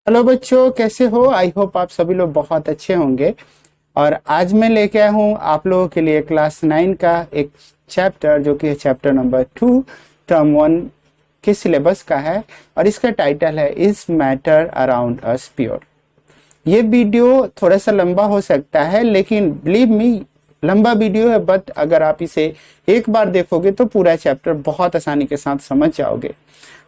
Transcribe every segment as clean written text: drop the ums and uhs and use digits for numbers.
Hello बच्चों, कैसे हो? आई होप आप सभी लोग बहुत अच्छे होंगे। और आज मैं लेके आया हूँ आप लोगों के लिए क्लास 9 का एक चैप्टर, जो कि चैप्टर नंबर 2 टर्म 1 के सिलेबस का है। और इसका टाइटल है is matter around us pure. ये वीडियो थोड़ा सा लंबा हो सकता है, लेकिन बिलीव मी, लंबा वीडियो है, बट अगर आप इसे एक बार देखोगे तो पूरा चैप्टर बहुत आसानी के साथ समझ जाओगे।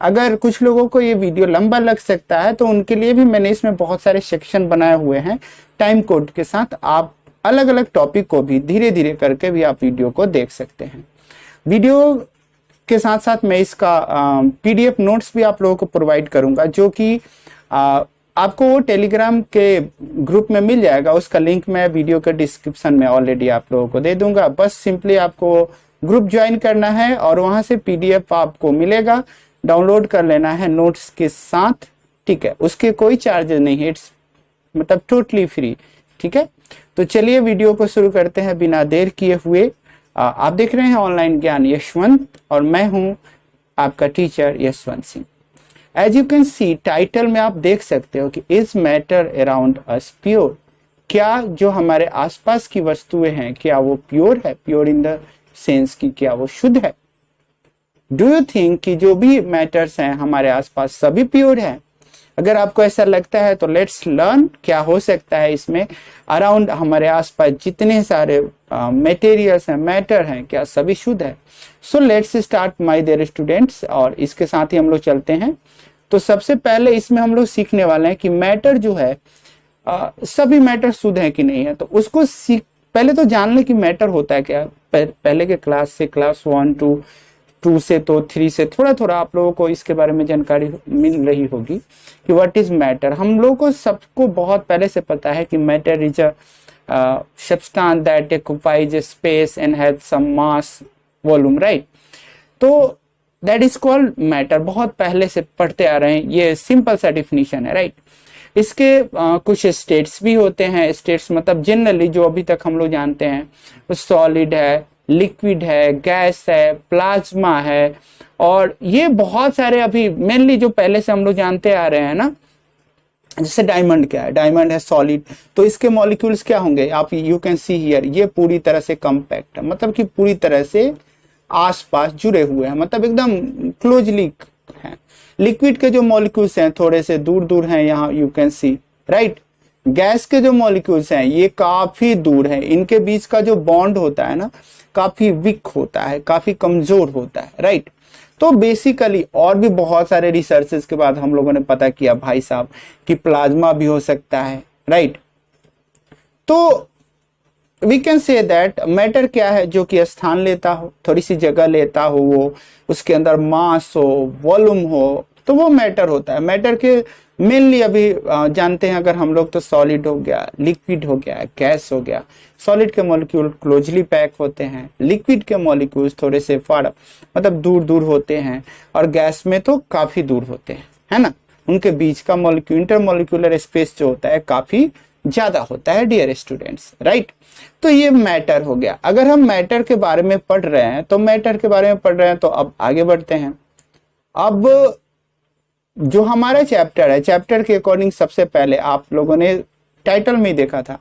अगर कुछ लोगों को ये वीडियो लंबा लग सकता है तो उनके लिए भी मैंने इसमें बहुत सारे सेक्शन बनाए हुए हैं टाइम कोड के साथ। आप अलग अलग टॉपिक को भी धीरे धीरे करके भी आप वीडियो को देख सकते हैं। वीडियो के साथ साथ मैं इसका पीडीएफ नोट्स भी आप लोगों को प्रोवाइड करूंगा, जो कि आपको टेलीग्राम के ग्रुप में मिल जाएगा। उसका लिंक मैं वीडियो के डिस्क्रिप्शन में ऑलरेडी आप लोगों को दे दूंगा। बस सिंपली आपको ग्रुप ज्वाइन करना है और वहां से पीडीएफ आपको मिलेगा, डाउनलोड कर लेना है नोट्स के साथ। ठीक है, उसके कोई चार्जेस नहीं है, इट्स मतलब टोटली फ्री। ठीक है, तो चलिए वीडियो को शुरू करते हैं बिना देर किए हुए। आप देख रहे हैं ऑनलाइन ज्ञान यशवंत, और मैं हूं आपका teacher Yashwant Singh. As you can see, title में आप देख सकते हो कि is matter around us pure. क्या जो हमारे आसपास की वस्तुएं हैं, क्या वो प्योर है? प्योर इन द सेंस की क्या वो शुद्ध है? डू यू थिंक कि जो भी मैटर्स हैं हमारे आसपास सभी प्योर हैं? अगर आपको ऐसा लगता है तो लेट्स लर्न क्या हो सकता है इसमें। अराउंड हमारे आसपास जितने सारे मटेरियल्स हैं, मैटर हैं, क्या सभी शुद्ध है? So let's start my dear students, और इसके साथ ही हम लोग चलते हैं। तो सबसे पहले इसमें हम लोग सीखने वाले हैं कि मैटर जो है सभी मैटर शुद्ध है कि नहीं है। तो उसको पहले तो जान ले कि मैटर होता है क्या। पहले के क्लास से, क्लास 1 2 से तो 3 से थोड़ा थोड़ा आप लोगों को इसके बारे में जानकारी मिल रही होगी कि व्हाट इज मैटर। हम लोगों को सबको बहुत पहले से पता है कि matter is a substance that occupies a space and has some mass volume, right? तो दैट इज कॉल्ड मैटर। बहुत पहले से पढ़ते आ रहे हैं, ये सिंपल सा डिफिनीशन है, राइट? इसके कुछ स्टेट्स भी होते हैं। स्टेट्स मतलब जनरली जो अभी तक हम लोग जानते हैं, सॉलिड है, लिक्विड है, गैस है, प्लाज्मा है, और ये बहुत सारे अभी मेनली जो पहले से हम लोग जानते आ रहे हैं ना। जैसे डायमंड क्या है? डायमंड है सॉलिड, तो इसके मॉलिक्यूल्स क्या होंगे? आप यू कैन सी हियर, ये पूरी तरह से कम्पैक्ट है, मतलब कि पूरी तरह से आसपास जुड़े हुए हैं, मतलब एकदम क्लोजली हैं। लिक्विड के जो मॉलिक्यूल्स हैं थोड़े से दूर दूर हैं, यहाँ you can C, right? Gas के जो मॉलिक्यूल्स हैं ये काफी दूर हैं, इनके बीच का जो बॉन्ड होता है ना, काफी वीक होता है, काफी कमजोर होता है, राइट? तो बेसिकली और भी बहुत सारे रिसर्चेस के बाद हम लोगों ने पता किया भाई साहब कि प्लाज्मा भी हो सकता है, राइट? तो we can say that matter क्या है? जो कि स्थान लेता हो, थोड़ी सी जगह लेता हो, वो उसके अंदर मास हो, वॉल्यूम हो, तो वो मैटर होता है। मैटर के मेनली अभी जानते हैं अगर हम लोग, तो सॉलिड हो गया, लिक्विड हो गया, गैस हो गया। सॉलिड के मॉलिक्यूल क्लोजली पैक होते हैं, लिक्विड के मॉलिक्यूल्स थोड़े से फार मतलब दूर दूर होते हैं, और गैस में तो काफी दूर होते हैं, है ना? उनके बीच का मॉलिक्यूल, इंटरमॉलिक्यूलर स्पेस जो होता है काफी ज्यादा होता है डियर स्टूडेंट्स, राइट? तो ये मैटर हो गया। अगर हम मैटर के बारे में पढ़ रहे हैं, तो मैटर के बारे में पढ़ रहे हैं, तो अब आगे बढ़ते हैं। अब जो हमारा चैप्टर है, चैप्टर के अकॉर्डिंग सबसे पहले आप लोगों ने टाइटल में ही देखा था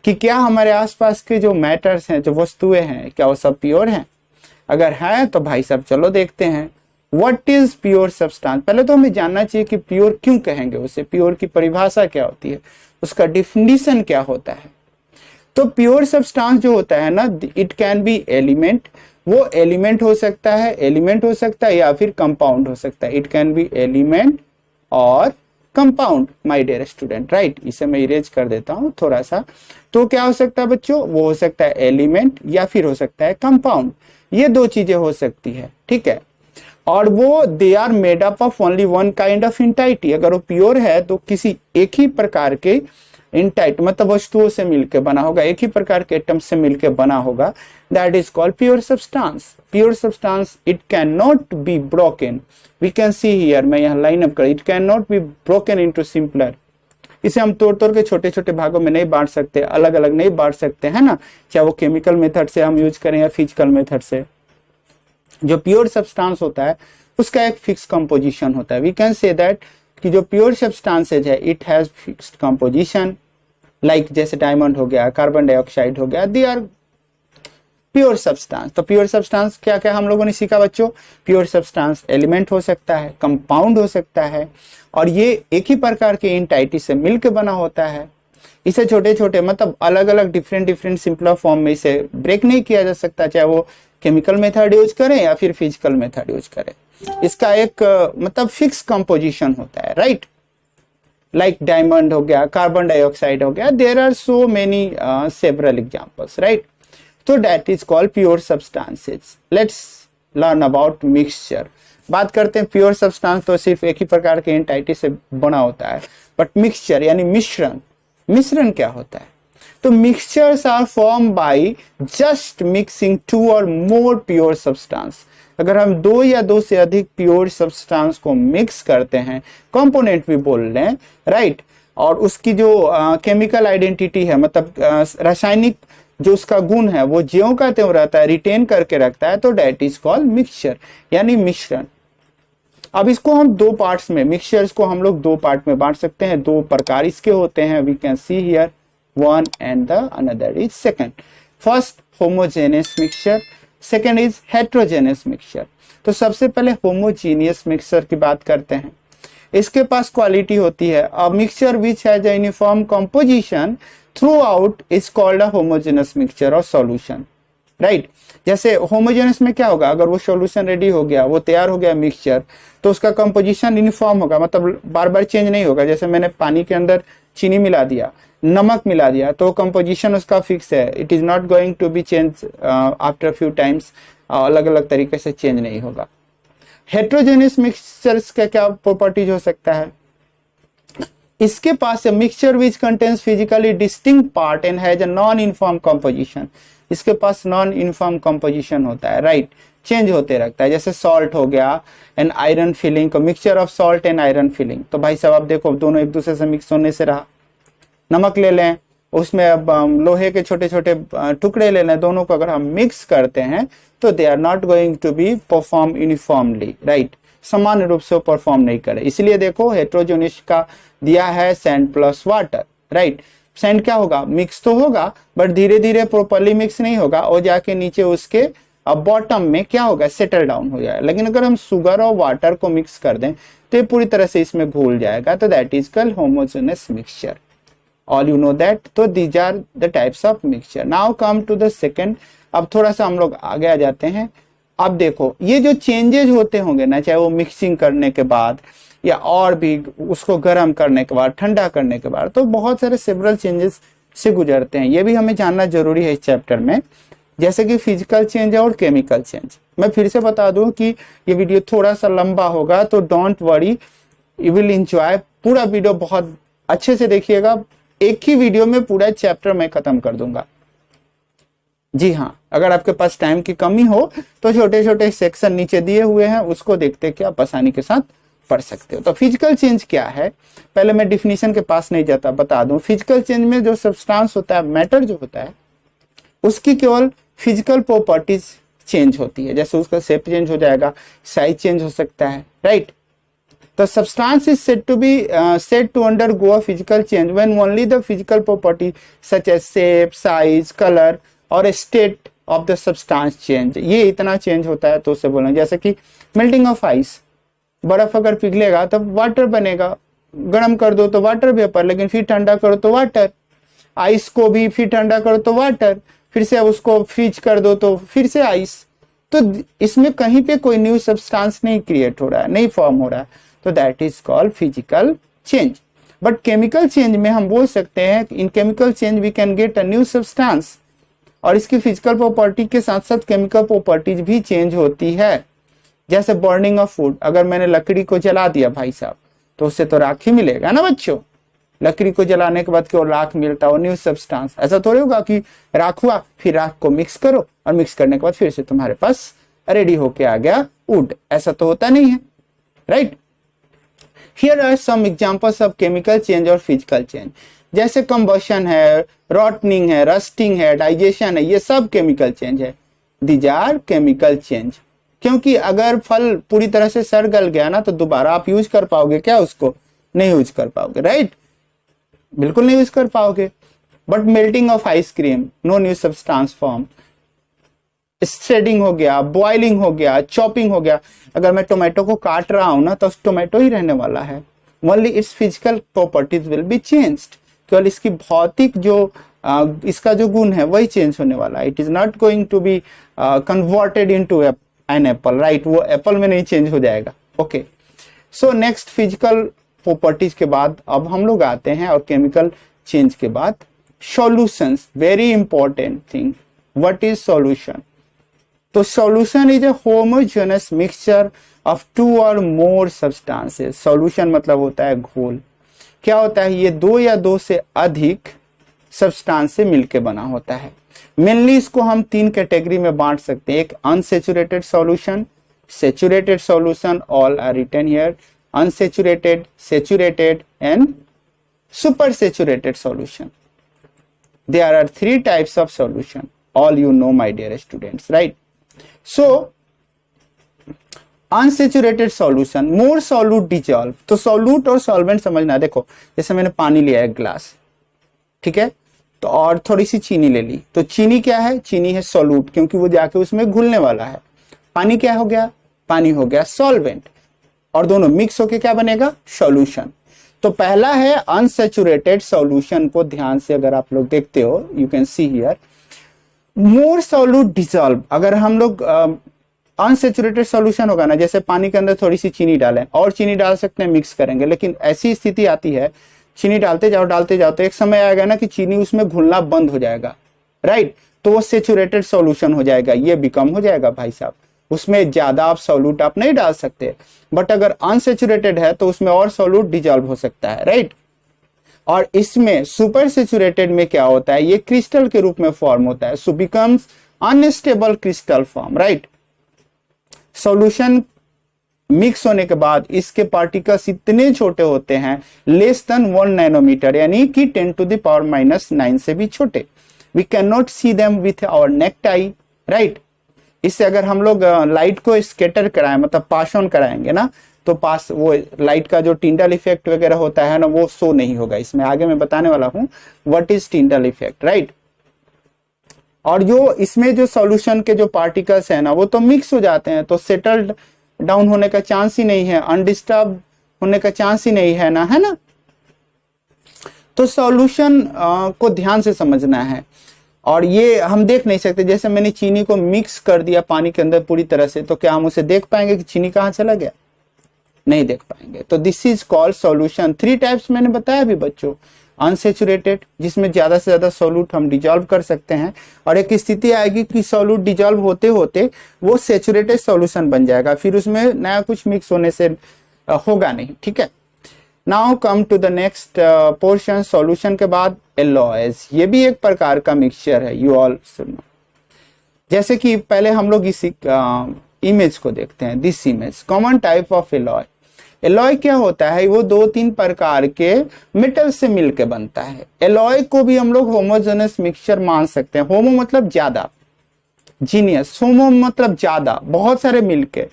कि क्या हमारे आसपास के जो मैटर्स हैं, जो वस्तुएं हैं, क्या वो सब प्योर हैं? अगर है तो भाई साहब चलो देखते हैं व्हाट इज प्योर सब्सटेंस। पहले तो हमें जानना चाहिए कि प्योर क्यों कहेंगे उसे, प्योर की परिभाषा क्या होती है, उसका डिफिनीशन क्या होता है। तो प्योर सब्सटेंस जो होता है ना, इट कैन बी एलिमेंट, वो एलिमेंट हो सकता है, एलिमेंट हो सकता है, या फिर कंपाउंड हो सकता है। इट कैन बी एलिमेंट और compound my dear student, right? इसे मैं इरेज कर देता हूं थोड़ा सा। तो क्या हो सकता है बच्चों? वो हो सकता है एलिमेंट या फिर हो सकता है कंपाउंड। ये दो चीजें हो सकती है, ठीक है? और वो they are made up of only one kind of entity. अगर वो प्योर है तो किसी एक ही प्रकार के एंटाइट मतलब वस्तुओं से मिलकर बना होगा, एक ही प्रकार के एटम से मिलकर बना होगा। That is called pure substance. Pure substance it can not be broken. We can see here, मैं यहाँ लाइन अप कर, it can not be broken into simpler. इसे हम तोड़ तोड़ के छोटे छोटे भागों में नहीं बांट सकते, अलग अलग नहीं बांट सकते, है ना? चाहे वो केमिकल मेथड से हम यूज करें या फिजिकल मेथड से। जो प्योर सब्सटेंस होता है उसका एक फिक्स कंपोजिशन होता है। वी कैन से दैट कि जो प्योर सब्सटेंसेज है it has fixed composition, like जैसे डायमंड हो गया, कार्बन डाइऑक्साइड हो गया, दे आर प्योर सब्सटेंस। तो प्योर सब्सटेंस क्या क्या हम लोगों ने सीखा बच्चों? प्योर सब्सटेंस एलिमेंट हो सकता है, कंपाउंड हो सकता है, और ये एक ही प्रकार के एंटिटी से मिलकर बना होता है। इसे छोटे छोटे मतलब अलग अलग डिफरेंट सिंपलर फॉर्म में इसे ब्रेक नहीं किया जा सकता, चाहे वो केमिकल मेथड यूज करें या फिर फिजिकल मेथड यूज करें। इसका एक मतलब फिक्स कंपोजिशन होता है, राइट? लाइक डायमंड हो गया, कार्बन डाइऑक्साइड हो गया, there are so many several examples, right? तो that is called pure substances. Let's learn about mixture. बात करते हैं प्योर सब्सटेंस तो सिर्फ एक ही प्रकार के एंटिटी से बना होता है, बट मिक्सचर यानी मिश्रण, मिश्रण क्या होता है? तो mixtures are form by just mixing two or more pure substance. अगर हम दो या दो से अधिक प्योर सब्सटेंस को मिक्स करते हैं, कंपोनेंट भी बोल रहे हैं, राइट? और उसकी जो केमिकल आइडेंटिटी है, मतलब रासायनिक जो उसका गुण है वो ज्यों का त्यों रहता है, रिटेन करके रखता है, तो दैट इज कॉल्ड मिक्सचर यानी मिश्रण। अब इसको हम दो पार्ट्स में, मिक्सचर्स को हम लोग दो पार्ट में बांट सकते हैं। दो प्रकार इसके होते हैं, we can see here one and the another is second. First homogeneous mixture, second is heterogeneous mixture. तो सबसे पहले होमोजेनियस मिक्सचर की बात करते हैं। इसके पास क्वालिटी होती है a mixture which has a uniform composition through out is called a homogeneous mixture और सॉल्यूशन, राइट? जैसे होमोजेनियस में क्या होगा, अगर वो सॉल्यूशन रेडी हो गया, वो तैयार हो गया मिक्सचर, तो उसका कंपोजिशन यूनिफॉर्म होगा, मतलब बार बार चेंज नहीं होगा। जैसे मैंने पानी के अंदर चीनी मिला दिया, नमक मिला दिया, तो कंपोजिशन उसका फिक्स है, it is not going to be change after few times, अलग अलग तरीके से चेंज नहीं होगा। हेट्रोजेनियस मिक्सचर्स का क्या प्रॉपर्टीज हो सकता है? इसके पास है mixture which contains physically distinct part and has a non uniform composition. इसके पास नॉन यूनिफॉर्म कंपोजिशन होता है, राइट? चेंज होते रहता है। जैसे सॉल्ट हो गया एंड आयरन फिलिंग, तो mixture of salt and iron filling, तो भाई साहब आप देखो दोनों एक दूसरे से मिक्स होने से रहा। नमक ले लें, उसमें अब लोहे के छोटे छोटे टुकड़े ले लें, दोनों को अगर हम मिक्स करते हैं तो they are not going to be perform uniformly, right? समान रूप से परफॉर्म नहीं करे। इसलिए देखो हेट्रोजेनियस का दिया है sand plus water, right? Sand क्या होगा, मिक्स तो होगा बट धीरे धीरे प्रॉपर्ली मिक्स नहीं होगा, और जाके नीचे उसके बॉटम में क्या होगा, सेटल डाउन हो जाएगा। लेकिन अगर हम शुगर और वाटर को मिक्स कर दें तो ये पूरी तरह से इसमें घुल जाएगा, तो that is called homogeneous mixture. All you know that. तो these are the types of mixture. Now come to the second. अब थोड़ा सा हम लोग आगे आ जाते हैं। अब देखो ये जो चेंजेस होते होंगे ना, चाहे वो मिक्सिंग करने के बाद या और भी उसको गर्म करने के बाद, ठंडा करने के बाद, तो बहुत सारे सेवरल चेंजेस से गुजरते हैं। ये भी हमें जानना जरूरी है इस चैप्टर में, जैसे कि फिजिकल चेंज और केमिकल चेंज। मैं फिर से बता दूं कि ये वीडियो थोड़ा सा लंबा होगा, तो don't worry, you will enjoy. पूरा वीडियो बहुत अच्छे से देखिएगा, एक ही वीडियो में पूरा चैप्टर मैं खत्म कर दूंगा। जी हाँ, अगर आपके पास टाइम की कमी हो तो छोटे छोटे सेक्शन नीचे दिए हुए हैं, उसको देखते कि आप आसानी के साथ पढ़ सकते हो। तो फिजिकल चेंज क्या है, पहले मैं डिफिनीशन के पास नहीं जाता, बता दूं। फिजिकल चेंज में जो सब्सटेंस होता है, मैटर जो होता है, उसकी केवल फिजिकल प्रॉपर्टीज चेंज होती है। जैसे उसका शेप चेंज हो जाएगा, साइज चेंज हो सकता है, right? The substance is said to be said to undergo a physical change when only the physical property such as shape, size, color और state of the substance change। ये इतना change होता है तो उसे बोलेंगे। जैसे कि मेल्टिंग ऑफ आइस, बर्फ अगर पिघलेगा तब वाटर बनेगा, गर्म कर दो तो वाटर वेपर, लेकिन फिर ठंडा करो तो वाटर। आइस को भी फिर ठंडा करो तो वाटर, फिर से उसको फ्रीज कर दो तो फिर से आइस। तो इसमें कहीं पे कोई न्यू सब्सटेंस नहीं क्रिएट हो रहा है, नहीं फॉर्म हो रहा है, तो that is called physical change. But chemical change में हम बोल सकते हैं in chemical change we can get a new substance, और इसकी फिजिकल प्रॉपर्टी के साथ साथ केमिकल प्रॉपर्टीज भी चेंज होती है। जैसे बर्निंग ऑफ फूड, अगर मैंने लकड़ी को जला दिया भाई साहब, तो उससे तो राख ही मिलेगा ना बच्चों। लकड़ी को जलाने के बाद केवल राख मिलता है, न्यू सब्सटेंस। ऐसा थोड़ी होगा कि राख हुआ फिर राख को मिक्स करो और मिक्स करने के बाद फिर से तुम्हारे पास रेडी होके आ गया वुड, ऐसा तो होता नहीं है, right? Here are some examples of chemical change और physical change। जैसे combustion है, rotting है, rusting है, digestion है, ये सब chemical change है। These are chemical change। क्योंकि अगर फल पूरी तरह से सड़ गल गया ना, तो दोबारा आप यूज कर पाओगे क्या उसको? नहीं यूज कर पाओगे, राइट, बिल्कुल नहीं यूज कर पाओगे। But melting of ice cream, no new substance form, स्ट्रेडिंग हो गया, बॉइलिंग हो गया, चॉपिंग हो गया। अगर मैं टोमेटो को काट रहा हूं ना तो टोमेटो ही रहने वाला है, only it's physical properties will be changed, केवल इसकी भौतिक जो इसका जो गुण है वही चेंज होने वाला है। It is not going to be converted into an apple, right, वो एप्पल में नहीं चेंज हो जाएगा। Okay, so next physical properties के बाद अब हम लोग आते हैं और केमिकल चेंज के बाद solutions, very important thing. What is solution? तो solution is a homogeneous mixture of two or more substances. Solution मतलब होता है घोल। क्या होता है? ये दो या दो से अधिक सब्सटेंस से मिलकर बना होता है। मेनली इसको हम तीन कैटेगरी में बांट सकते हैं। एक unsaturated solution, saturated solution, all are written here, unsaturated, saturated and super saturated solution. There are three types of solution. All you know, my dear students, right? So, unsaturated solution, more solute dissolve. तो solute और solvent समझना। देखो, जैसे मैंने पानी लिया एक glass, ठीक है, तो और थोड़ी सी चीनी ले ली, तो चीनी क्या है? चीनी है solute, क्योंकि वो जाके उसमें घुलने वाला है। पानी क्या हो गया? पानी हो गया solvent, और दोनों मिक्स होके क्या बनेगा? सॉल्यूशन। तो पहला है अनसैचुरेटेड सॉल्यूशन को ध्यान से अगर आप लोग देखते हो, you can see here more solute dissolve. अगर हम लोग अनसैचुरेटेड सॉल्यूशन होगा ना, जैसे पानी के अंदर थोड़ी सी चीनी डालें, और चीनी डाल सकते हैं, मिक्स करेंगे, लेकिन ऐसी स्थिति आती है चीनी डालते जाओ तो एक समय आएगा ना कि चीनी उसमें घुलना बंद हो जाएगा, राइट, तो वो सैचुरेटेड सॉल्यूशन हो जाएगा, ये भी कम हो जाएगा भाई साहब, उसमें ज्यादा आप सॉल्यूट आप नहीं डाल सकते। बट अगर अनसैचुरेटेड है तो उसमें और सॉल्यूट डिजॉल्व हो सकता है, राइट। और इसमें सुपर सैचुरेटेड में क्या होता है? ये क्रिस्टल के रूप में फॉर्म होता है, so becomes unstable crystal form, right. Solution mix होने के बाद इसके पार्टिकल्स इतने छोटे होते हैं, लेस देन 1 नैनोमीटर, यानी कि 10⁻⁹ से भी छोटे। We can not see them with our naked eye, right. इससे अगर हम लोग लाइट को स्कैटर कराएं, मतलब पास ऑन कराएंगे ना, तो पास वो लाइट का जो टिंडल इफेक्ट वगैरह होता है ना, वो शो नहीं होगा इसमें। आगे मैं बताने वाला हूं what is Tyndall effect, right. और जो इसमें जो सॉल्यूशन के जो पार्टिकल्स है ना, वो तो मिक्स हो जाते हैं, तो सेटल्ड डाउन होने का चांस ही नहीं है, अनडिस्टर्ब होने का चांस ही नहीं है ना, है ना। तो सॉल्यूशन को ध्यान से समझना है, और ये हम देख नहीं सकते। जैसे मैंने चीनी को मिक्स कर दिया पानी के अंदर पूरी तरह से, तो क्या हम उसे देख पाएंगे कि चीनी कहां चला गया? नहीं देख पाएंगे। तो this is called solution. 3 types मैंने बताया अभी बच्चों। अनसैचुरेटेड, जिसमें ज्यादा से ज्यादा सॉल्यूट हम डिजॉल्व कर सकते हैं, और एक स्थिति आएगी कि सॉल्यूट डिजॉल्व होते होते वो सैचुरेटेड सॉल्यूशन बन जाएगा, फिर उसमें नया कुछ मिक्स होने से होगा नहीं, ठीक है। Now come to the next portion. Solution के बाद एलॉयज, ये भी एक प्रकार का मिक्सचर है, यू ऑल सुनो। जैसे कि पहले हम लोग इस इमेज को देखते हैं, this image, common type of alloy. Alloy क्या होता है? वो 2-3 प्रकार के मेटल से मिलकर बनता है। एलॉय को भी हम लोग होमोजेनस मिक्सचर मान सकते हैं। होमो मतलब ज्यादा, जीनियस, होमो मतलब ज्यादा, बहुत सारे मिलके।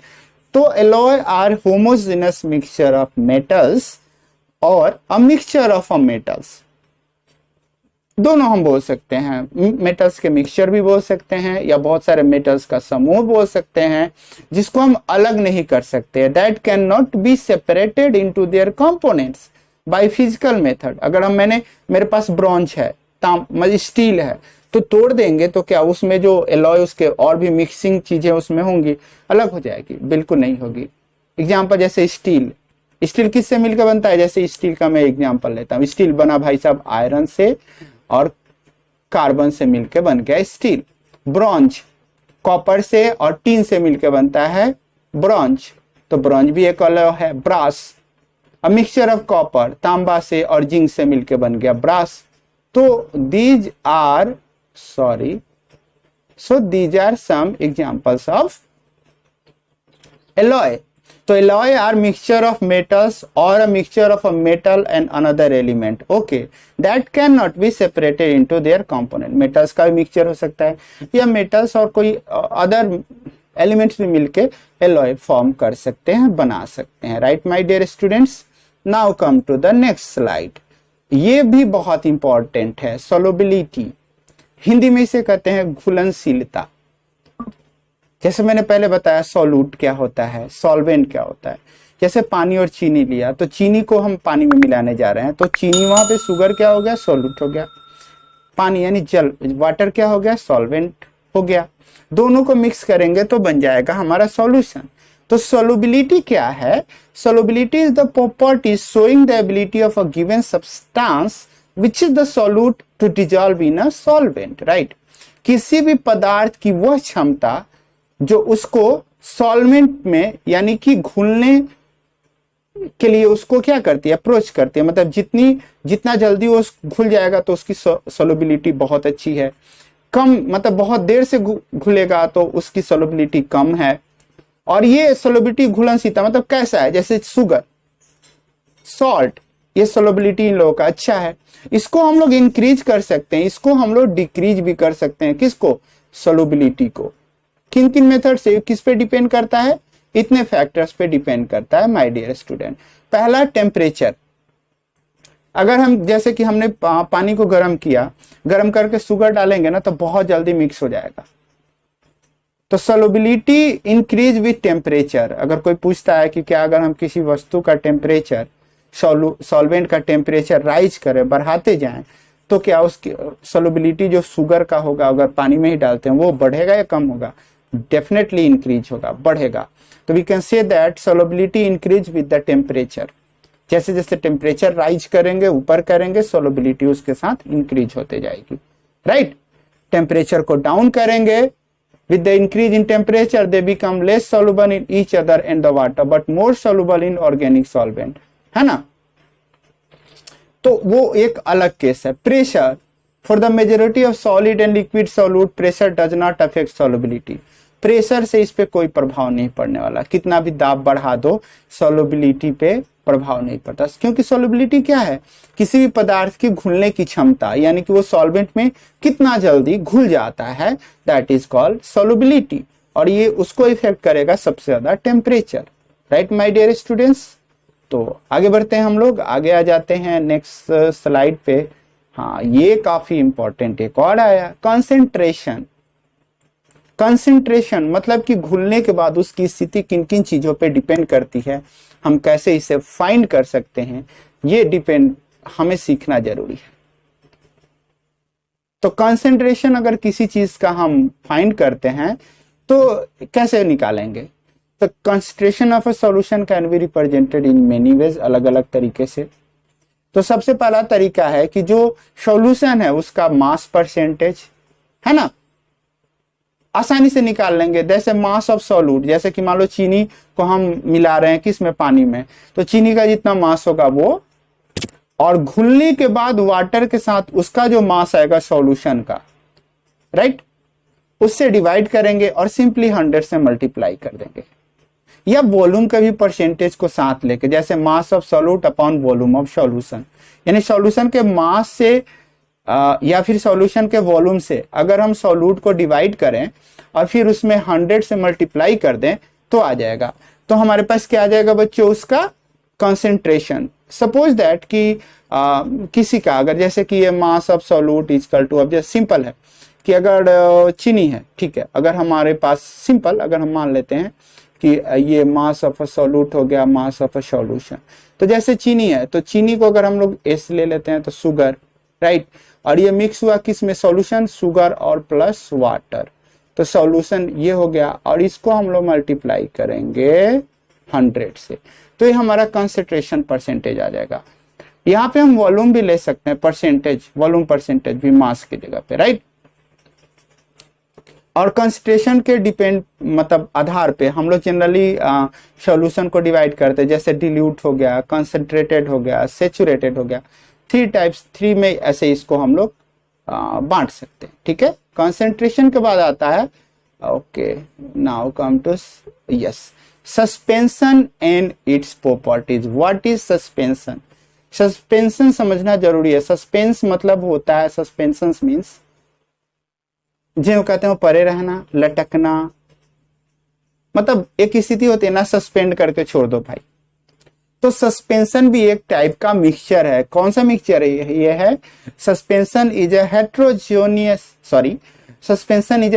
तो alloy are homogeneous mixture of metals or a mixture of a metals, दोनों हम बोल सकते हैं। मेटल्स के मिक्सचर भी बोल सकते हैं, या बहुत सारे मेटल्स का समूह बोल सकते हैं, जिसको हम अलग नहीं कर सकते। That can not be separated into their components by physical method. अगर हम मेरे पास ब्रॉन्ज है, स्टील है, तो तोड़ देंगे तो क्या उसमें जो एलॉय उसके और भी मिक्सिंग चीजें उसमें होंगी, अलग हो जाएगी? बिल्कुल नहीं होगी। एग्जाम्पल जैसे स्टील, स्टील किससे मिलकर बनता है? जैसे स्टील का मैं एग्जाम्पल लेता हूँ। स्टील बना भाई साहब आयरन से और कार्बन से मिलकर बन गया स्टील। ब्रॉन्ज कॉपर से और टीन से मिलकर बनता है ब्रॉन्ज, तो ब्रॉन्ज भी एक अलॉय है। Brass, a mixture of copper, तांबा से और जिंक से मिलकर बन गया ब्रास। तो these are some examples of alloy. तो alloy are mixture of metals or a mixture of a metal and another element, okay, that cannot be separated into their component। metals का भी mixture हो सकता है, या metals और कोई other elements भी मिलके alloy form कर सकते हैं, बना सकते हैं, right my dear students। Now come to the next slide. ये भी बहुत इंपॉर्टेंट है, सोलुबिलिटी। हिंदी में इसे कहते हैं घुलनशीलता। जैसे मैंने पहले बताया सॉल्यूट क्या होता है, सॉल्वेंट क्या होता है। जैसे पानी और चीनी लिया, तो चीनी को हम पानी में मिलाने जा रहे हैं, तो चीनी वहां पे शुगर क्या हो गया, सॉल्यूट हो गया। पानी यानी जल, वाटर क्या हो गया, सॉल्वेंट हो गया। दोनों को मिक्स करेंगे तो बन जाएगा हमारा सॉल्यूशन। तो सोलुबिलिटी क्या है? Solubility is the property showing the ability of a given substance which is the solute to dissolve in a solvent, right. किसी भी पदार्थ की वह क्षमता जो उसको सॉल्वेंट में यानी कि घुलने के लिए उसको क्या करती है, अप्रोच करती है। मतलब जितना जल्दी वो घुल जाएगा तो उसकी सोलुबिलिटी बहुत अच्छी है। कम मतलब बहुत देर से घुलेगा तो उसकी सोलुबिलिटी कम है। और ये सोलुबिलिटी घुलनशीलता मतलब कैसा है, जैसे शुगर, सॉल्ट, ये सोलुबिलिटी इन लोगों का अच्छा है। इसको हम लोग इंक्रीज कर सकते हैं, इसको हम लोग डिक्रीज भी कर सकते हैं। किसको? सोलुबिलिटी को। किन किन मेथड से, किस पे डिपेंड करता है? इतने फैक्टर्स पे डिपेंड करता है माय डियर स्टूडेंट। पहला टेम्परेचर। अगर हम जैसे कि हमने पानी को गर्म किया, गर्म करके शुगर डालेंगे ना तो बहुत जल्दी मिक्स हो जाएगा। तो सोलुबिलिटी इंक्रीज विथ टेम्परेचर। अगर कोई पूछता है कि क्या अगर हम किसी वस्तु का टेम्परेचर, सॉल्वेंट का टेम्परेचर राइज करें, बढ़ाते जाएं, तो क्या उसकी सोलुबिलिटी जो शुगर का होगा अगर पानी में ही डालते हैं वो बढ़ेगा या कम होगा? डेफिनेटली इंक्रीज होगा, बढ़ेगा। तो we can say that solubility increase with the temperature. जैसे जैसे टेम्परेचर राइज करेंगे, ऊपर करेंगे, सोलुबिलिटी उसके साथ इंक्रीज होते जाएगी, राइट। टेम्परेचर को डाउन करेंगे, with the increase in temperature they become less soluble in each other and the water but more soluble in organic solvent, है ना। तो वो एक अलग केस है। Pressure, for the majority of solid and liquid solute pressure does not affect solubility. Pressure से इस पे कोई प्रभाव नहीं पड़ने वाला, कितना भी दाब बढ़ा दो सॉल्युबिलिटी पे प्रभाव नहीं पड़ता। क्योंकि सॉल्युबिलिटी क्या है? किसी भी पदार्थ की घुलने की क्षमता, यानी कि वो सॉल्वेंट में कितना जल्दी घुल जाता है, दैट इज कॉल्ड सॉल्युबिलिटी। और ये उसको इफेक्ट करेगा सबसे ज्यादा temperature, right my dear students. तो आगे बढ़ते हैं, हम लोग आगे आ जाते हैं नेक्स्ट स्लाइड पे। हाँ, ये काफी इंपॉर्टेंट एक और आया, कंसेंट्रेशन। कंसेंट्रेशन मतलब कि घुलने के बाद उसकी स्थिति किन किन चीजों पे डिपेंड करती है, हम कैसे इसे फाइंड कर सकते हैं, ये डिपेंड हमें सीखना जरूरी है। तो कंसेंट्रेशन अगर किसी चीज का हम फाइंड करते हैं तो कैसे निकालेंगे? तो concentration of a solution can be represented in many ways, अलग अलग तरीके से। तो सबसे पहला तरीका है कि जो सॉल्यूशन है उसका मास परसेंटेज, है ना, आसानी से निकाल लेंगे। जैसे मास ऑफ सॉल्यूट, जैसे कि मान लो चीनी को हम मिला रहे हैं किसमें, पानी में, तो चीनी का जितना मास होगा वो, और घुलने के बाद वाटर के साथ उसका जो मास आएगा सॉल्यूशन का, राइट, उससे डिवाइड करेंगे और सिंपली 100 से मल्टीप्लाई कर देंगे। या वॉल्यूम का भी परसेंटेज को साथ लेके, जैसे मास of solute upon volume of solution, यानी सॉल्यूशन के मास से या फिर सॉल्यूशन के वॉल्यूम से अगर हम सॉल्यूट को डिवाइड करें और फिर उसमें 100 से मल्टीप्लाई कर दें तो आ जाएगा। तो हमारे पास क्या आ जाएगा बच्चों, उसका कंसेंट्रेशन। सपोज दैट कि किसी का अगर, जैसे कि ये mass of solute equal to, अब जैसे सिंपल है कि अगर चीनी है, ठीक है, अगर हमारे पास सिंपल अगर हम मान लेते हैं कि ये मास ऑफ अ सॉल्यूट हो गया, मास ऑफ अ सॉल्यूशन, तो जैसे चीनी है तो चीनी को अगर हम लोग एस ले लेते हैं तो शुगर, राइट, और ये मिक्स हुआ किसमें, सॉल्यूशन, शुगर और प्लस वाटर, तो सॉल्यूशन ये हो गया, और इसको हम लोग मल्टीप्लाई करेंगे 100 से, तो ये हमारा कंसेंट्रेशन परसेंटेज आ जाएगा। यहाँ पे हम वॉल्यूम भी ले सकते हैं, परसेंटेज, वॉल्यूम परसेंटेज भी मास की जगह पे, राइट। और कंसेंट्रेशन के डिपेंड मतलब आधार पे हम लोग जनरली सॉल्यूशन को डिवाइड करते हैं, जैसे डिल्यूट हो गया, कंसंट्रेटेड हो गया, सैचुरेटेड हो गया, 3 टाइप्स, 3 में ऐसे इसको हम लोग बांट सकते हैं, ठीक है। कंसंट्रेशन के बाद आता है, okay, now come to yes, suspension and its properties. What is suspension? Suspension समझना जरूरी है। सस्पेंस मतलब होता है, सस्पेंशन मीन्स जो कहते हैं परे रहना, लटकना, मतलब एक स्थिति होती है ना, सस्पेंड करके छोड़ दो भाई, तो सस्पेंशन भी एक टाइप का मिक्सचर है। कौन सा मिक्सचर है ये है? Suspension is a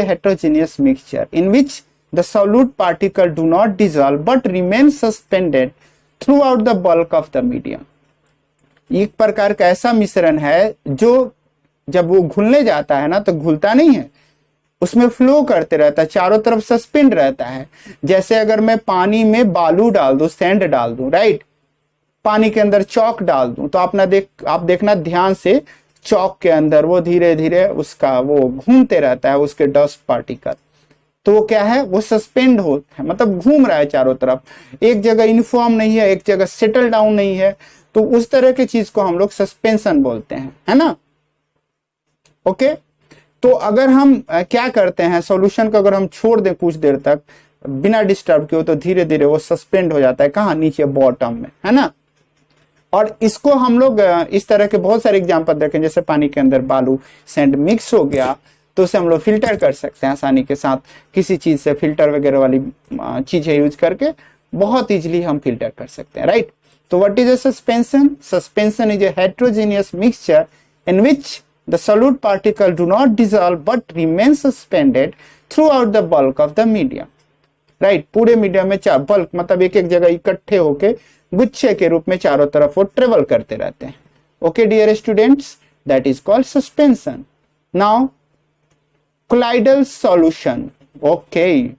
heterogeneous mixture in which the solute particle do not dissolve but remain suspended through out the bulk of the medium. एक प्रकार का ऐसा मिश्रण है जो जब वो घुलने जाता है ना तो घुलता नहीं है, उसमें फ्लो करते रहता है, चारों तरफ सस्पेंड रहता है। जैसे अगर मैं पानी में बालू डाल दूं, सैंड डाल दूं, राइट, पानी के अंदर चौक डाल दूं, तो आप देखना ध्यान से, चौक के अंदर वो धीरे धीरे उसका वो घूमते रहता है, उसके डस्ट पार्टिकल। तो वो क्या है? वो सस्पेंड होता है, मतलब घूम रहा है चारों तरफ, एक जगह यूनिफॉर्म नहीं है, एक जगह सेटल डाउन नहीं है। तो उस तरह की चीज को हम लोग सस्पेंशन बोलते हैं, है ना? ओके। तो अगर हम क्या करते हैं, सॉल्यूशन को अगर हम छोड़ दें कुछ देर तक बिना डिस्टर्ब किए, तो धीरे धीरे वो सस्पेंड हो जाता है। कहाँ? नीचे बॉटम में, है ना? और इसको हम लोग इस तरह के बहुत सारे एग्जांपल देखें, जैसे पानी के अंदर बालू सैंड मिक्स हो गया तो उसे हम लोग फिल्टर कर सकते हैं आसानी के साथ, किसी चीज से फिल्टर वगैरह वाली चीजें यूज करके बहुत इजीली हम फिल्टर कर सकते हैं, राइट? तो what is a suspension? Suspension is a heterogeneous mixture in which the solute particle do not dissolve but remain suspended throughout the bulk of the medium, right? पूरे medium में bulk मतलब एक एक जगह इकट्ठे होके गुच्छे के रूप में चारों तरफ वो ट्रेवल करते रहते हैं। Okay dear students, that is called suspension. Now colloidal solution, okay,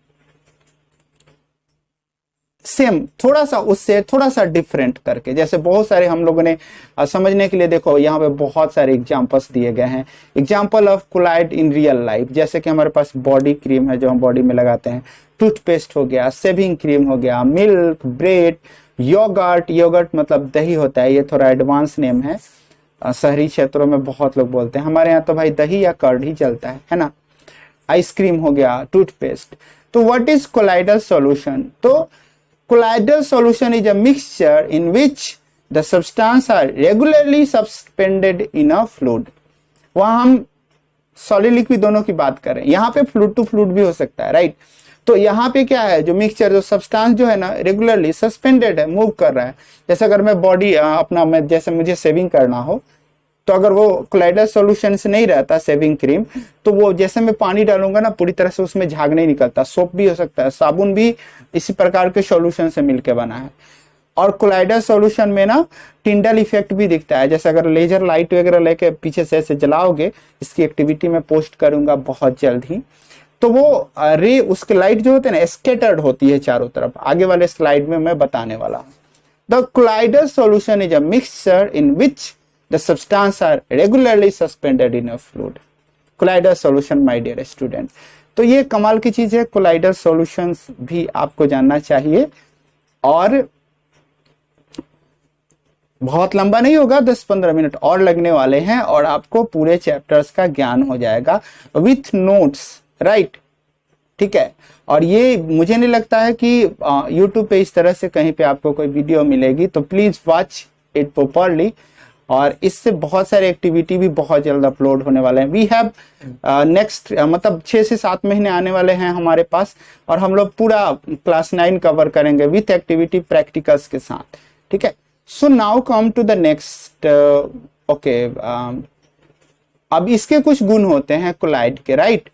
same थोड़ा सा उससे थोड़ा सा डिफरेंट करके, जैसे बहुत सारे हम लोगों ने समझने के लिए, देखो यहाँ पे बहुत सारे एग्जांपल्स दिए गए हैं। Example of colloid in real life, जैसे कि हमारे पास बॉडी क्रीम है जो हम बॉडी में लगाते हैं, टूथपेस्ट हो गया, शेविंग क्रीम हो गया, मिल्क, ब्रेड, योगर्ट। योगर्ट मतलब दही होता है, ये थोड़ा एडवांस नेम है, शहरी क्षेत्रों में बहुत लोग बोलते हैं, हमारे यहाँ तो भाई दही या कर्ड ही चलता है ना? आइसक्रीम हो गया, टूथपेस्ट। तो व्हाट इज कोलाइडल सॉल्यूशन? तो colloidal solution is a mixture in which the substance are regularly suspended in a fluid। वहां हम सॉलिड लिक्विड दोनों की बात करें, यहाँ पे फ्लूइड टू फ्लूइड भी हो सकता है, राइट? तो यहाँ पे क्या है, जो मिक्सचर, जो सब्सटेंस जो है ना, रेगुलरली सस्पेंडेड है, मूव कर रहा है। जैसे अगर मैं बॉडी अपना, मैं जैसे मुझे शेविंग करना हो, तो अगर वो कोलाइडल सॉल्यूशन से नहीं रहता शेविंग क्रीम, तो वो जैसे मैं पानी डालूंगा ना, पूरी तरह से उसमें झाग नहीं निकलता। सोप भी हो सकता है, साबुन भी इसी प्रकार के सॉल्यूशन से मिलके बना है। और कोलाइडल सॉल्यूशन में ना टिंडल इफेक्ट भी दिखता है, जैसे अगर लेजर लाइट वगैरह लेके पीछे से ऐसे जलाओगे, इसकी एक्टिविटी में पोस्ट करूंगा बहुत जल्द ही, तो वो रे, उसके लाइट जो होते हैं ना, स्कैटर्ड होती है चारों तरफ। आगे वाले स्लाइड में मैं बताने वाला हूँ। The colloidal solution is a mixture in which the substance are regularly suspended in a fluid। colloidal solution my dear student। तो ये कमाल की चीज है, colloidal solutions भी आपको जानना चाहिए। और बहुत लंबा नहीं होगा, 10-15 मिनट और लगने वाले हैं और आपको पूरे चैप्टर्स का ज्ञान हो जाएगा विथ नोट्स, राइट? ठीक है। और ये मुझे नहीं लगता है कि YouTube पे इस तरह से कहीं पे आपको कोई वीडियो मिलेगी, तो प्लीज वॉच इट प्रॉपरली। और इससे बहुत सारे एक्टिविटी भी बहुत जल्द अपलोड होने वाले हैं। वी हैव नेक्स्ट मतलब 6 से 7 महीने आने वाले हैं हमारे पास, और हम लोग पूरा क्लास 9 कवर करेंगे विथ एक्टिविटी प्रैक्टिकल्स के साथ, ठीक है। So now come to the next. Okay, अब इसके कुछ गुण होते हैं कोलाइड के, राइट?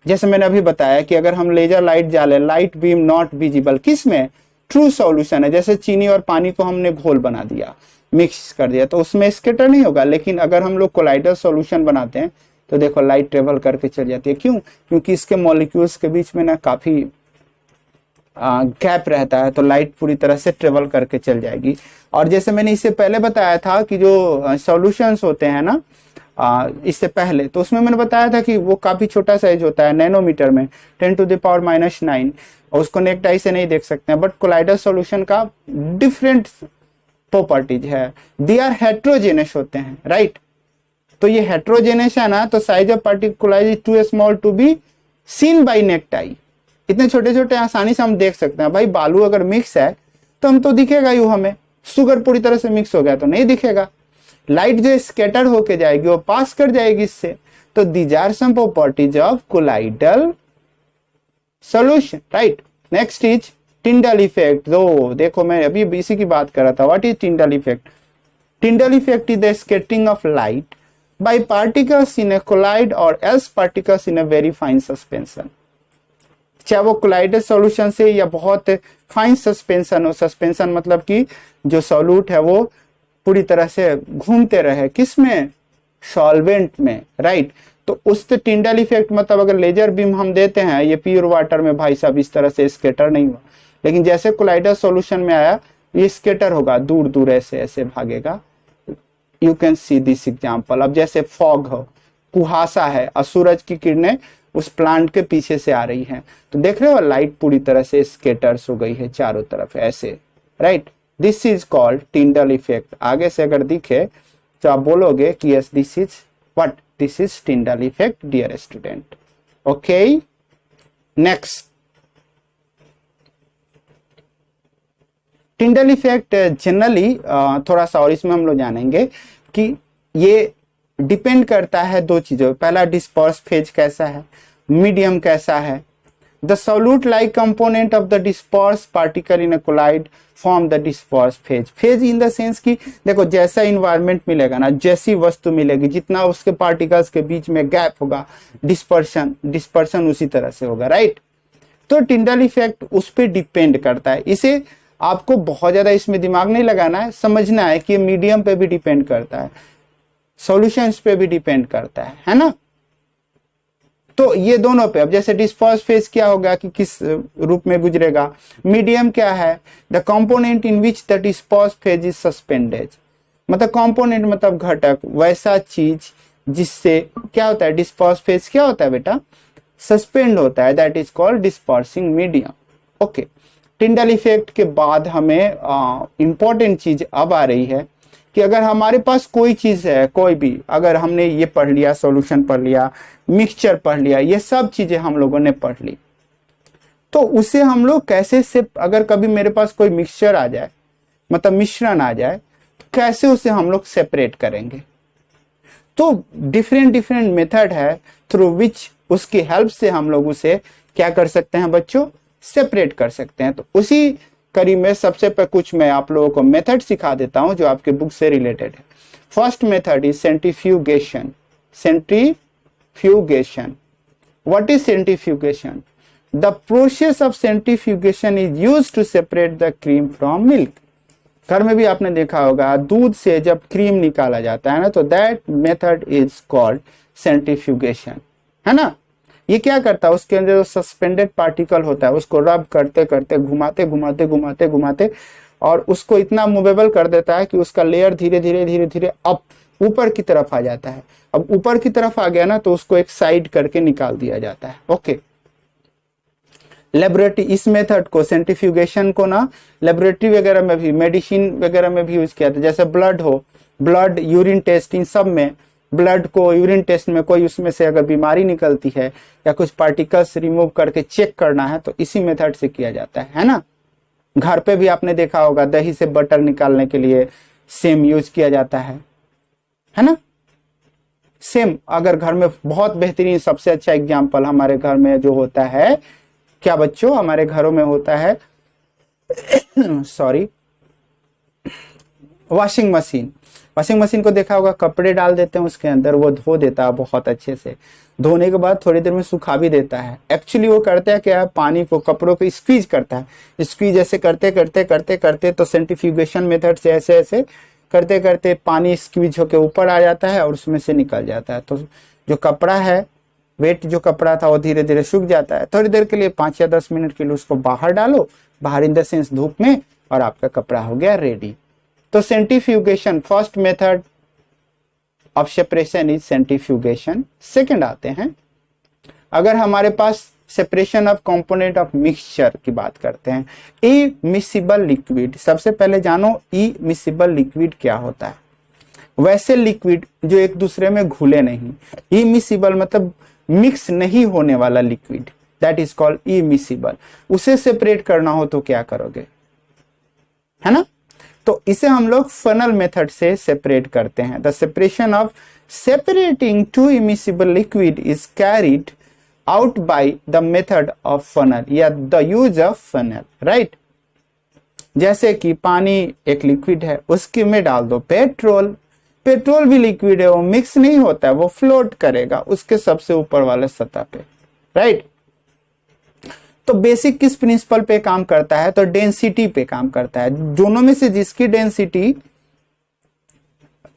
जैसे मैंने अभी बताया कि अगर हम लेजर लाइट डालें, लाइट बीम नॉट विजिबल, किस में? ट्रू सॉल्यूशन है। जैसे चीनी और पानी को हमने घोल बना दिया, मिक्स कर दिया, तो उसमें स्कैटर नहीं होगा। लेकिन अगर हम लोग कोलाइडल सॉल्यूशन बनाते हैं तो देखो लाइट ट्रेवल करके चल जाती है। क्यों? क्योंकि इसके मॉलिक्यूल्स के बीच में ना काफी गैप रहता है, तो लाइट पूरी तरह से ट्रेवल करके चल जाएगी। और जैसे मैंने इससे पहले बताया था कि जो सॉल्यूशंस होते हैं ना, इससे पहले तो उसमें मैंने बताया था कि वो काफी छोटा साइज होता है, नैनोमीटर में, 10⁻⁻⁹, और उसको नेक्ड आई से नहीं देख सकते हैं। बट कोलाइडल सॉल्यूशन का डिफरेंट प्रॉपर्टीज है, दे आर हेट्रोजेनस होते हैं, राइट? तो ये हेट्रोजेनस है ना, तो size of particular is too small to be seen by naked eye. इतने छोटे छोटे आसानी से हम देख सकते हैं। भाई बालू अगर मिक्स है तो हम तो दिखेगा ही, हमें शुगर पूरी तरह से मिक्स हो गया तो नहीं दिखेगा। लाइट जो स्कैटर होके जाएगी वो पास कर जाएगी इससे। तो these are some properties of colloidal solution, right? Next is Tyndall effect, दो देखो मैं अभी इसी की बात कर रहा था। What is Tyndall effect? Tyndall effect is the scattering of light by particles in a colloid or else particles in a very fine suspension. चाहे वो कोलाइडेड सॉल्यूशन से या बहुत फाइन सस्पेंशन हो, सस्पेंशन मतलब कि जो सॉल्यूट है वो पूरी तरह से घूमते रहे, किसमें? सॉल्वेंट में, राइट। तो उस टिंडल इफेक्ट मतलब अगर लेजर बीम हम देते हैं ये प्योर वाटर में, भाई साहब इस तरह से स्केटर नहीं हुआ, लेकिन जैसे कोलाइडल सॉल्यूशन में आया ये स्केटर होगा, दूर दूर ऐसे ऐसे भागेगा। You can see this example. अब जैसे फॉग हो, कुहासा है और सूरज की किरणें उस प्लांट के पीछे से आ रही हैं, तो देख रहे हो लाइट पूरी तरह से स्केटर्स हो गई है चारों तरफ ऐसे, right. This is called Tyndall effect. आगे से अगर दिखे तो आप बोलोगे कि yes this is what, this is Tyndall effect dear student. Okay, next Tyndall effect generally थोड़ा सा और इसमें हम लोग जानेंगे कि ये डिपेंड करता है दो चीजों। पहला डिस्पर्स फेज कैसा है, मीडियम कैसा है। The solute like component of the disperse particle in a colloid form the disperse phase. Phase in the sense कि देखो जैसा इन्वायरमेंट मिलेगा ना, जैसी वस्तु मिलेगी, जितना उसके पार्टिकल्स के बीच में गैप होगा, डिस्पर्शन उसी तरह से होगा, राइट। तो टिंडल इफेक्ट उस पर डिपेंड करता है। इसे आपको बहुत ज्यादा इसमें दिमाग नहीं लगाना है, समझना है कि मीडियम पे भी डिपेंड करता है, सॉल्यूशंस पे भी डिपेंड करता है ना। तो ये दोनों पे, अब जैसे डिस्पर्स फेज क्या होगा कि किस रूप में गुजरेगा, मीडियम क्या है, the component in which the disperse phase is suspended. मतलब कंपोनेंट मतलब घटक, वैसा चीज जिससे क्या होता है, डिस्पर्स फेज क्या होता है बेटा, सस्पेंड होता है, that is called dispersing medium. Okay, Tyndall effect के बाद हमें इंपॉर्टेंट चीज अब आ रही है कि अगर हमारे पास कोई चीज है, कोई भी, अगर हमने ये पढ़ लिया, सॉल्यूशन पढ़ लिया, मिक्सचर पढ़ लिया, ये सब चीजें हम लोगों ने पढ़ ली, तो उसे हम लोग कैसे से, अगर कभी मेरे पास कोई मिक्सचर आ जाए, मतलब मिश्रण आ जाए, तो कैसे उसे हम लोग सेपरेट करेंगे। तो डिफरेंट डिफरेंट मेथड है थ्रू विच उसकी हेल्प से हम लोग उसे क्या कर सकते हैं बच्चों, सेपरेट कर सकते हैं। तो उसी कड़ी में सबसे पहले कुछ मैं आप लोगों को मेथड सिखा देता हूं जो आपके बुक से रिलेटेड है। First method is centrifugation. Centrifugation, what is centrifugation? The process of centrifugation is used to separate the cream from milk. घर में भी आपने देखा होगा दूध से जब क्रीम निकाला जाता है ना, तो that method is called centrifugation, है ना। ये क्या करता है, उसके अंदर जो सस्पेंडेड पार्टिकल होता है उसको रब करते करते, घुमाते घुमाते घुमाते घुमाते, और उसको इतना मूवेबल कर देता है कि उसका लेयर धीरे धीरे धीरे धीरे अप ऊपर की तरफ आ जाता है। अब ऊपर की तरफ आ गया ना, तो उसको एक साइड करके निकाल दिया जाता है। ओके, लेबोरेटरी, इस मेथड को, सेंट्रीफ्यूगेशन को ना लेबोरेटरी वगैरह में भी, मेडिसिन वगैरह में भी यूज किया था। जैसे ब्लड हो, ब्लड यूरिन टेस्ट, इन सब में ब्लड को यूरिन टेस्ट में कोई उसमें से अगर बीमारी निकलती है या कुछ पार्टिकल्स रिमूव करके चेक करना है, तो इसी मेथड से किया जाता है ना। घर पे भी आपने देखा होगा दही से बटर निकालने के लिए सेम यूज किया जाता है ना। सेम, अगर घर में बहुत बेहतरीन, सबसे अच्छा एग्जाम्पल हमारे घर में जो होता है, क्या बच्चों, हमारे घरों में होता है sorry, washing machine. Washing machine को देखा होगा, कपड़े डाल देते हैं उसके अंदर, वो धो देता है बहुत अच्छे से, धोने के बाद थोड़ी देर में सुखा भी देता है। एक्चुअली वो करता है क्या, पानी को, कपड़ों को स्क्वीज करता है। स्क्वीज ऐसे करते करते करते करते, तो सेंट्रीफ्यूगेशन मेथड से ऐसे ऐसे करते करते पानी स्क्वीज होके ऊपर आ जाता है और उसमें से निकल जाता है। तो जो कपड़ा है, वेट जो कपड़ा था, वो धीरे धीरे सूख जाता है। थोड़ी देर के लिए 5 या 10 मिनट के लिए उसको बाहर डालो, बाहर इन द सेंस धूप में, और आपका कपड़ा हो गया रेडी। तो centrifugation, first method of separation is centrifugation. Second आते हैं, अगर हमारे पास separation of component of mixture की बात करते हैं, इमिसिबल लिक्विड। सबसे पहले जानो इमिसिबल लिक्विड क्या होता है। वैसे लिक्विड जो एक दूसरे में घुले नहीं, इमिसिबल मतलब मिक्स नहीं होने वाला liquid, that is called immiscible. उसे सेपरेट करना हो तो क्या करोगे, है ना। तो इसे हम लोग फनल मेथड से सेपरेट करते हैं। The separation of separating two immiscible liquid is carried out by the method of funnel या the use of funnel, right. जैसे कि पानी एक लिक्विड है, उसके में डाल दो पेट्रोल, पेट्रोल भी लिक्विड है, वो मिक्स नहीं होता है, वो फ्लोट करेगा उसके सबसे ऊपर वाले सतह पे, राइट। तो बेसिक किस प्रिंसिपल पे काम करता है, तो डेंसिटी पे काम करता है। दोनों में से जिसकी डेंसिटी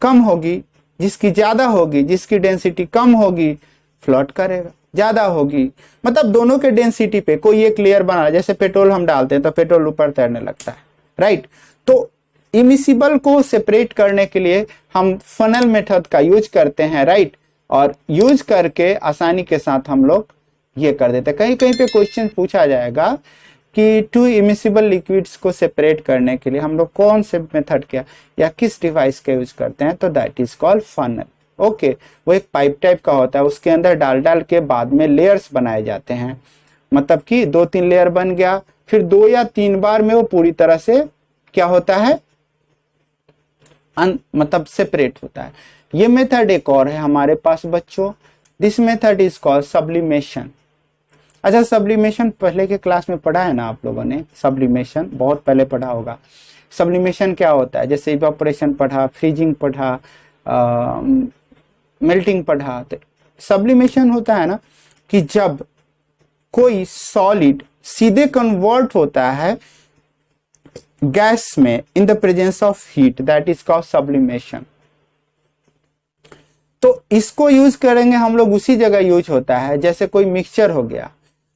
कम होगी, जिसकी ज्यादा होगी, जिसकी डेंसिटी कम होगी फ्लोट करेगा, ज्यादा होगी मतलब दोनों के डेंसिटी पे कोई एक लेयर बना, जैसे पेट्रोल हम डालते हैं तो पेट्रोल ऊपर तैरने लगता है, राइट। तो इमिसिबल को सेपरेट करने के लिए हम फनल मेथड का यूज करते हैं, राइट। और यूज करके आसानी के साथ हम लोग ये कर देते हैं। कहीं कहीं पे क्वेश्चन पूछा जाएगा कि टू इमिसिबल लिक्विड्स को सेपरेट करने के लिए हम लोग कौन से मेथड का या किस डिवाइस का यूज करते हैं, तो that is called funnel. Okay, वो एक पाइप टाइप का होता है, उसके अंदर डाल डाल के बाद में लेयर्स बनाए जाते हैं, मतलब कि 2-3 लेयर बन गया, फिर 2 या 3 बार में वो पूरी तरह से क्या होता है, मतलब सेपरेट होता है। ये मेथड एक और है हमारे पास बच्चों, this method is called sublimation. अच्छा, सब्लिमेशन पहले के क्लास में पढ़ा है ना आप लोगों ने, सब्लिमेशन बहुत पहले पढ़ा होगा। सब्लिमेशन क्या होता है, जैसे इवापोरेशन पढ़ा, फ्रीजिंग पढ़ा, मेल्टिंग पढ़ा। तो सब्लिमेशन होता है ना कि जब कोई सॉलिड सीधे कन्वर्ट होता है गैस में in the presence of heat, that is called sublimation. तो इसको यूज करेंगे हम लोग उसी जगह यूज होता है जैसे कोई मिक्सचर हो गया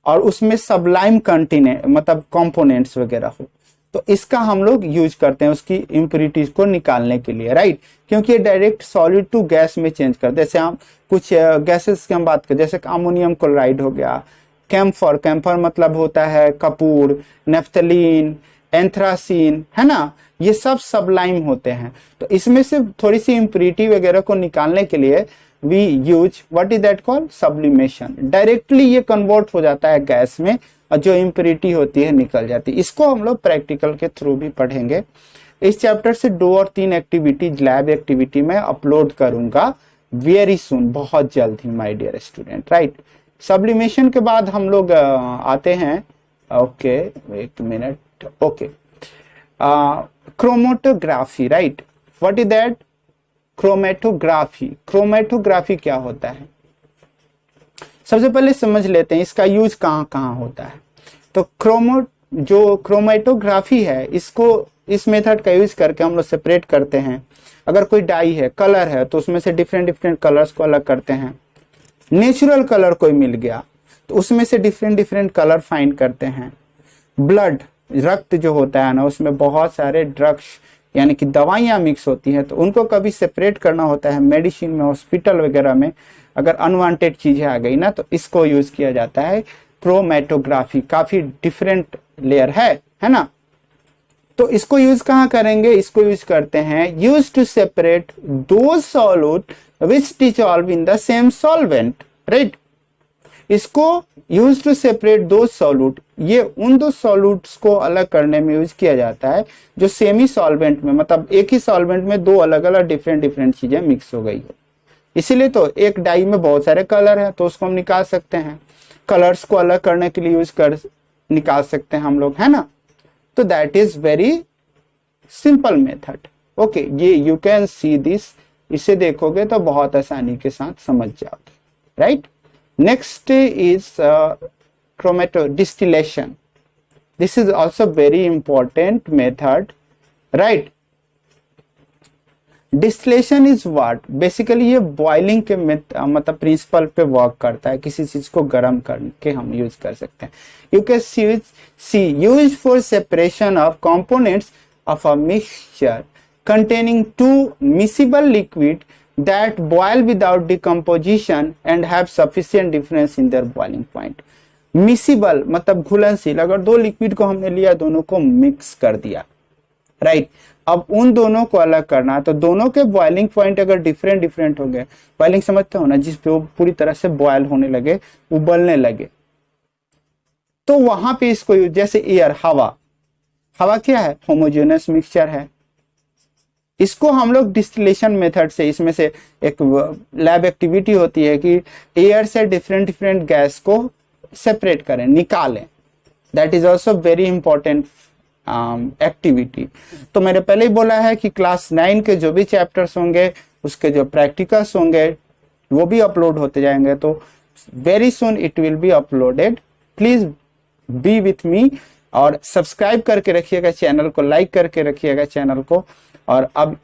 और उसमें सबलाइम कंटेनेंट मतलब कंपोनेंट्स वगैरह हो, तो इसका हम लोग यूज करते हैं उसकी इम्प्योरिटीज को निकालने के लिए, राइट। क्योंकि ये डायरेक्ट सॉलिड टू गैस में चेंज करते हैं। जैसे हम कुछ गैसेस की हम बात करें, जैसे अमोनियम क्लोराइड हो गया, कैम्फर, कैम्फर मतलब होता है कपूर, नेफ्थलीन, एंथ्रासीन, है ना, ये सब सबलाइम होते हैं। तो इसमें से थोड़ी सी इम्प्योरिटी वगैरह को निकालने के लिए we use what is that called sublimation. Directly ये कन्वर्ट हो जाता है गैस में और जो इम्प्योरिटी होती है निकल जाती है। इसको हम लोग प्रैक्टिकल के थ्रू भी पढ़ेंगे। इस चैप्टर से 2 और 3 एक्टिविटीज लैब एक्टिविटी में अपलोड करूंगा वेरी सुन, बहुत जल्द ही my dear student, right. Sublimation के बाद हम लोग आते हैं, ओके एक minute, okay, chromatography, right. What is that, chromatography. Chromatography क्या होता है, सबसे पहले समझ लेते हैं इसका यूज कहाँ कहाँ होता है। तो जो क्रोमेटोग्राफी है, इसको इस मेथड का यूज करके हम लोग सेपरेट करते हैं। अगर कोई डाई है, कलर है, तो उसमें से डिफरेंट डिफरेंट कलर्स को अलग करते हैं। नेचुरल कलर कोई मिल गया तो उसमें से डिफरेंट डिफरेंट कलर फाइंड करते हैं। ब्लड, रक्त जो होता है ना, उसमें बहुत सारे ड्रग्स यानी कि दवाइयाँ मिक्स होती हैं, तो उनको कभी सेपरेट करना होता है मेडिसिन में, हॉस्पिटल वगैरह में अगर अनवांटेड चीजें आ गई ना, तो इसको यूज किया जाता है क्रोमेटोग्राफी। काफी डिफरेंट लेयर है ना। तो इसको यूज कहाँ करेंगे, इसको यूज करते हैं यूज टू सेपरेट दो solute which dissolve in the same solvent, right. इसको यूज टू सेपरेट दो सॉल्यूट, ये उन दो सॉल्यूट्स को अलग करने में यूज किया जाता है जो सेमी सॉल्वेंट में, मतलब एक ही सॉल्वेंट में दो अलग अलग डिफरेंट डिफरेंट चीजें मिक्स हो गई हो। इसीलिए तो एक डाई में बहुत सारे कलर हैं, तो उसको हम निकाल सकते हैं, कलर्स को अलग करने के लिए यूज कर निकाल सकते हैं हम लोग, है ना। तो that is very simple method. Okay, ये यू कैन सी दिस, इसे देखोगे तो बहुत आसानी के साथ समझ जाओगे, right. Next is chromato distillation. This is also very important method, right? Distillation is what? Basically ये boiling के मतलब प्रिंसिपल पे वर्क करता है। किसी चीज को गर्म करके हम यूज कर सकते हैं। You can see used for separation of components of a mixture containing two miscible liquid that boil without decomposition and have sufficient difference in their boiling point. Miscible मतलब घुलनशील, अगर दो लिक्विड को हमने लिया, दोनों को मिक्स कर दिया, राइट। अब उन दोनों को अलग करना, तो दोनों के बॉइलिंग पॉइंट अगर डिफरेंट डिफरेंट हो गए, बॉइलिंग समझते हो ना, जिस पे वो पूरी तरह से बॉयल होने लगे, उबलने लगे, तो वहां पे इसको जैसे एयर, हवा क्या है, होमोजेनस मिक्सचर है, इसको हम लोग डिस्टिलेशन मेथड से, इसमें से एक लैब एक्टिविटी होती है कि एयर से डिफरेंट डिफरेंट गैस को सेपरेट करें, निकालें। That is also very important activity. तो मैंने पहले ही बोला है कि क्लास 9 के जो भी चैप्टर्स होंगे उसके जो प्रैक्टिकल्स होंगे वो भी अपलोड होते जाएंगे, तो very soon it will be uploaded. Please be with me और सब्सक्राइब करके रखिएगा चैनल को, लाइक करके रखिएगा चैनल को। और अब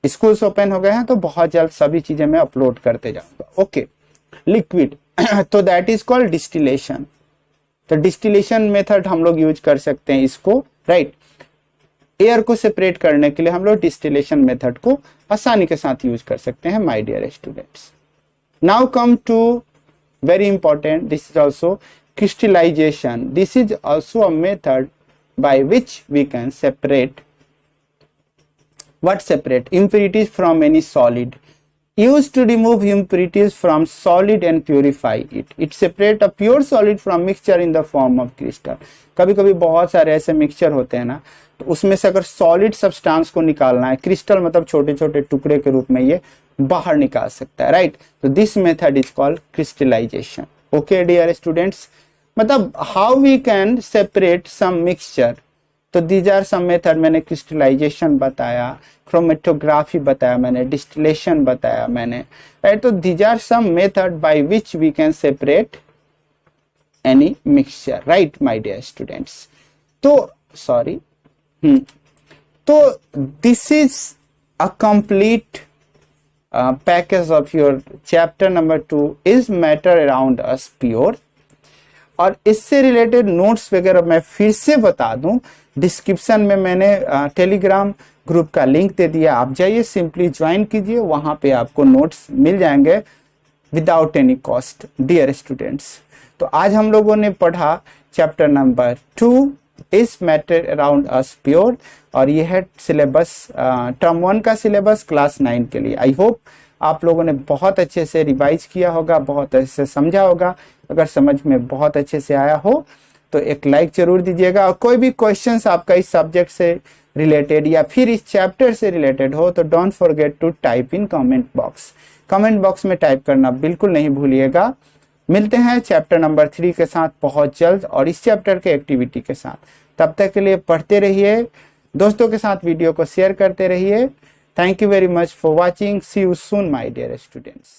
स्कूल्स ओपन हो गए हैं तो बहुत जल्द सभी चीजें मैं अपलोड करते जाऊंगा। ओके, लिक्विड तो दैट इज कॉल्ड डिस्टिलेशन। तो डिस्टिलेशन मेथड हम लोग यूज कर सकते हैं इसको, राइट। एयर को सेपरेट करने के लिए हम लोग डिस्टिलेशन मेथड को आसानी के साथ यूज कर सकते हैं my dear students. Now come to very important, this is also crystallization. This is also a method by which we can separate impurities from any solid, used to remove impurities from solid and purify it. It separate a pure solid from mixture in the form of crystal. कभी कभी बहुत सारे ऐसे mixture होते हैं ना, तो उसमें से अगर सॉलिड सब्सटेंस को निकालना है, क्रिस्टल मतलब छोटे छोटे टुकड़े के रूप में ये बाहर निकाल सकता है, राइट। तो this method is called crystallization. Okay dear students, मतलब how we can separate some mixture. तो दीज आर सम मेथड, मैंने क्रिस्टलाइजेशन बताया, क्रोमेटोग्राफी बताया मैंने, डिस्टिलेशन बताया मैंने, राइट। तो these are some method by which we can separate any mixture, right my dear students. तो सॉरी, तो this is a complete package of your chapter number 2 is matter around us pure. और इससे related notes वगैरह मैं फिर से बता दूं, डिस्क्रिप्शन में मैंने टेलीग्राम ग्रुप का लिंक दे दिया, आप जाइए सिंपली ज्वाइन कीजिए, वहां पे आपको नोट्स मिल जाएंगे without any cost dear students. तो आज हम लोगों ने पढ़ा chapter number 2 is matter around us pure, और यह है सिलेबस, टर्म 1 का सिलेबस क्लास 9 के लिए। आई होप आप लोगों ने बहुत अच्छे से रिवाइज किया होगा, बहुत अच्छे से समझा होगा। अगर समझ में बहुत अच्छे से आया हो तो एक लाइक जरूर दीजिएगा, और कोई भी क्वेश्चंस आपका इस सब्जेक्ट से रिलेटेड या फिर इस चैप्टर से रिलेटेड हो तो don't forget to type in comment box. Comment box में टाइप करना बिल्कुल नहीं भूलिएगा। मिलते हैं चैप्टर नंबर 3 के साथ बहुत जल्द और इस चैप्टर के एक्टिविटी के साथ। तब तक के लिए पढ़ते रहिए, दोस्तों के साथ वीडियो को शेयर करते रहिए। Thank you very much for watching. See you soon, my dear students.